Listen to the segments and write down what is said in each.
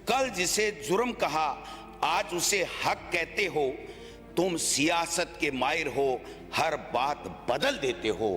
कल जिसे जुर्म कहा आज उसे हक कहते हो, तुम सियासत के माहिर हो, हर बात बदल देते हो।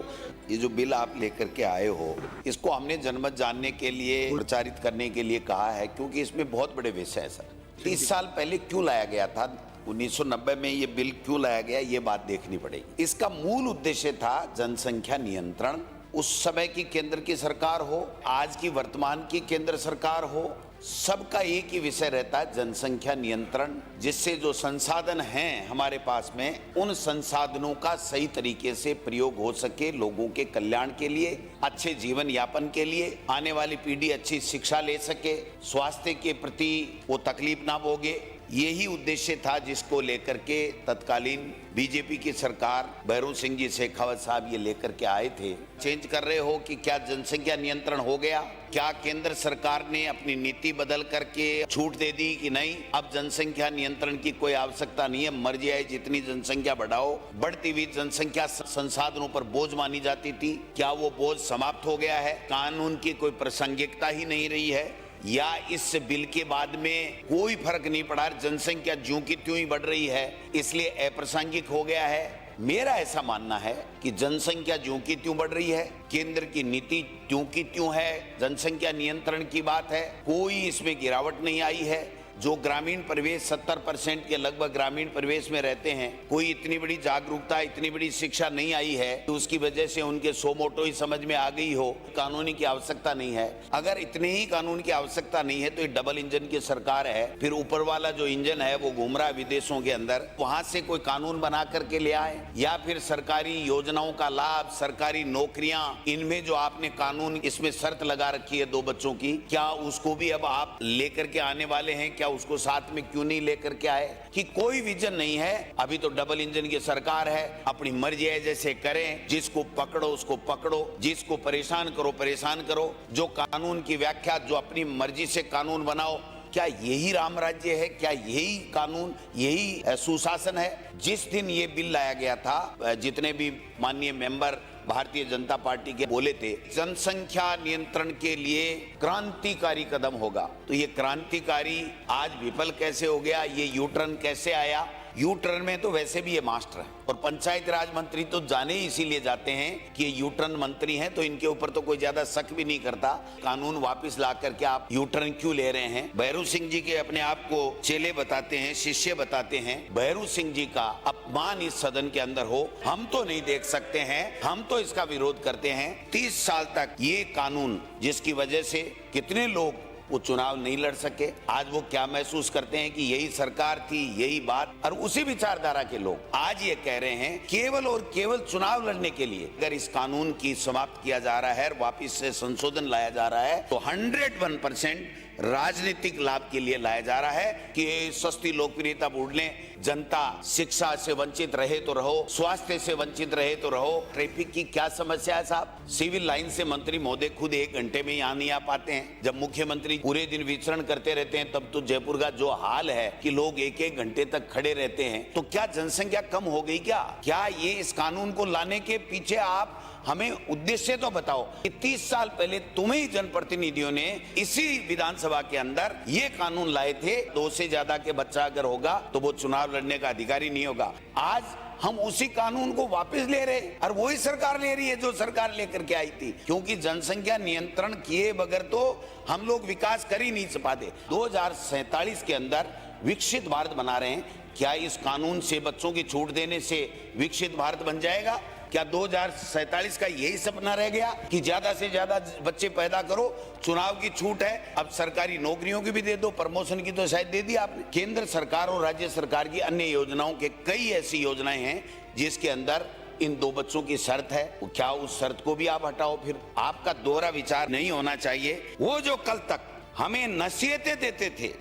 ये जो बिल आप लेकर के आए हो, इसको हमने जनमत जानने के लिए, प्रचारित करने के लिए कहा है, क्योंकि इसमें बहुत बड़े विषय है सर। 30 साल पहले क्यों लाया गया था, 1990 में ये बिल क्यों लाया गया, ये बात देखनी पड़ेगी। इसका मूल उद्देश्य था जनसंख्या नियंत्रण। उस समय की केंद्र की सरकार हो, आज की वर्तमान की केंद्र सरकार हो, सबका एक ही विषय रहता है, जनसंख्या नियंत्रण, जिससे जो संसाधन हैं हमारे पास में, उन संसाधनों का सही तरीके से प्रयोग हो सके, लोगों के कल्याण के लिए, अच्छे जीवन यापन के लिए, आने वाली पीढ़ी अच्छी शिक्षा ले सके, स्वास्थ्य के प्रति वो तकलीफ ना भोगे। यही उद्देश्य था जिसको लेकर के तत्कालीन बीजेपी की सरकार, भैरू सिंह जी शेखावत साहब ये लेकर के आए थे। चेंज कर रहे हो कि क्या जनसंख्या नियंत्रण हो गया? क्या केंद्र सरकार ने अपनी नीति बदल करके छूट दे दी कि नहीं, अब जनसंख्या नियंत्रण की कोई आवश्यकता नहीं है, मर्जी आए जितनी जनसंख्या बढ़ाओ। बढ़ती हुई जनसंख्या संसाधनों पर बोझ मानी जाती थी, क्या वो बोझ समाप्त हो गया है? कानून की कोई प्रासंगिकता ही नहीं रही है, या इस बिल के बाद में कोई फर्क नहीं पड़ा, जनसंख्या ज्यों की त्यों ही बढ़ रही है, इसलिए अप्रासंगिक हो गया है? मेरा ऐसा मानना है कि जनसंख्या ज्यों की त्यों बढ़ रही है, केंद्र की नीति त्यों की त्यों है, जनसंख्या नियंत्रण की बात है, कोई इसमें गिरावट नहीं आई है। जो ग्रामीण परिवेश 70% के लगभग ग्रामीण परिवेश में रहते हैं, कोई इतनी बड़ी जागरूकता, इतनी बड़ी शिक्षा नहीं आई है तो उसकी वजह से उनके सो मोटो ही समझ में आ गई हो, कानूनी की आवश्यकता नहीं है। अगर इतने ही कानून की आवश्यकता नहीं है तो ये डबल इंजन की सरकार है, फिर ऊपर वाला जो इंजन है वो घूम रहा है विदेशों के अंदर, वहां से कोई कानून बना करके ले आए, या फिर सरकारी योजनाओं का लाभ, सरकारी नौकरियां, इनमें जो आपने कानून इसमें शर्त लगा रखी है 2 बच्चों की, क्या उसको भी अब आप लेकर के आने वाले हैं? क्या उसको साथ में क्यों नहीं लेकर के आए? कि कोई विजन नहीं है, अभी तो डबल इंजन की सरकार है, अपनी मर्जी है जैसे करें, जिसको पकड़ो उसको पकड़ो, जिसको परेशान करो परेशान करो, जो कानून की व्याख्या, जो अपनी मर्जी से कानून बनाओ। क्या यही राम राज्य है? क्या यही कानून, यही सुशासन है? जिस दिन ये बिल लाया गया था, जितने भी माननीय मेंबर भारतीय जनता पार्टी के बोले थे, जनसंख्या नियंत्रण के लिए क्रांतिकारी कदम होगा, तो ये क्रांतिकारी आज विफल कैसे हो गया? ये यू टर्न कैसे आया? यू टर्न में तो वैसे भी ये मास्टर है, और पंचायत राज मंत्री तो जाने ही इसीलिए जाते हैं कि ये यू टर्न मंत्री हैं, तो इनके ऊपर तो कोई ज्यादा शक भी नहीं करता। कानून वापस ला करके आप यू टर्न क्यों ले रहे हैं? भैरू सिंह जी के अपने आप को चेले बताते हैं, शिष्य बताते हैं। भैरू सिंह जी का अपमान इस सदन के अंदर हो, हम तो नहीं देख सकते हैं, हम तो इसका विरोध करते हैं। 30 साल तक ये कानून, जिसकी वजह से कितने लोग वो चुनाव नहीं लड़ सके, आज वो क्या महसूस करते हैं कि यही सरकार थी, यही बात। और उसी विचारधारा के लोग आज ये कह रहे हैं केवल और केवल चुनाव लड़ने के लिए अगर इस कानून की समाप्त किया जा रहा है, वापिस से संशोधन लाया जा रहा है, तो 101% राजनीतिक लाभ के लिए लाया जा रहा है कि सस्ती लोकप्रियता बढ़ने, जनता शिक्षा से वंचित रहे तो रहो, स्वास्थ्य से वंचित रहे तो रहो। ट्रैफिक की क्या समस्या है साहब? सिविल लाइन से मंत्री महोदय खुद 1 घंटे में यहाँ नहीं आ पाते हैं। जब मुख्यमंत्री पूरे दिन विचरण करते रहते हैं, तब तो जयपुर का जो हाल है कि लोग 1-1 घंटे तक खड़े रहते हैं, तो क्या जनसंख्या कम हो गई क्या? क्या ये इस कानून को लाने के पीछे आप हमें उद्देश्य तो बताओ कि 30 साल पहले तुम्हें ही जनप्रतिनिधियों ने इसी विधानसभा के अंदर ये कानून लाए थे, 2 से ज्यादा के बच्चा अगर होगा तो वो चुनाव लड़ने का अधिकारी नहीं होगा। आज हम उसी कानून को वापस ले रहे, और वही सरकार ले रही है जो सरकार लेकर के आई थी, क्योंकि जनसंख्या नियंत्रण किए बगैर तो हम लोग विकास कर ही नहीं पाते। 2047 के अंदर विकसित भारत बना रहे हैं, क्या इस कानून से, बच्चों की छूट देने से विकसित भारत बन जाएगा? क्या 2047 का यही सपना रह गया कि ज्यादा से ज्यादा बच्चे पैदा करो, चुनाव की छूट है, अब सरकारी नौकरियों की भी दे दो, प्रमोशन की तो शायद दे दी आपने। केंद्र सरकार और राज्य सरकार की अन्य योजनाओं के कई ऐसी योजनाएं हैं जिसके अंदर इन 2 बच्चों की शर्त है, क्या उस शर्त को भी आप हटाओ? फिर आपका दोहरा विचार नहीं होना चाहिए। वो जो कल तक हमें नसीहतें देते थे,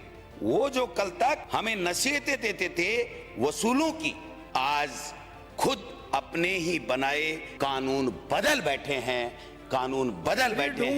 वो जो कल तक हमें नसीहतें देते थे वसूलों की, आज खुद अपने ही बनाए कानून बदल बैठे हैं, कानून बदल बैठे हैं।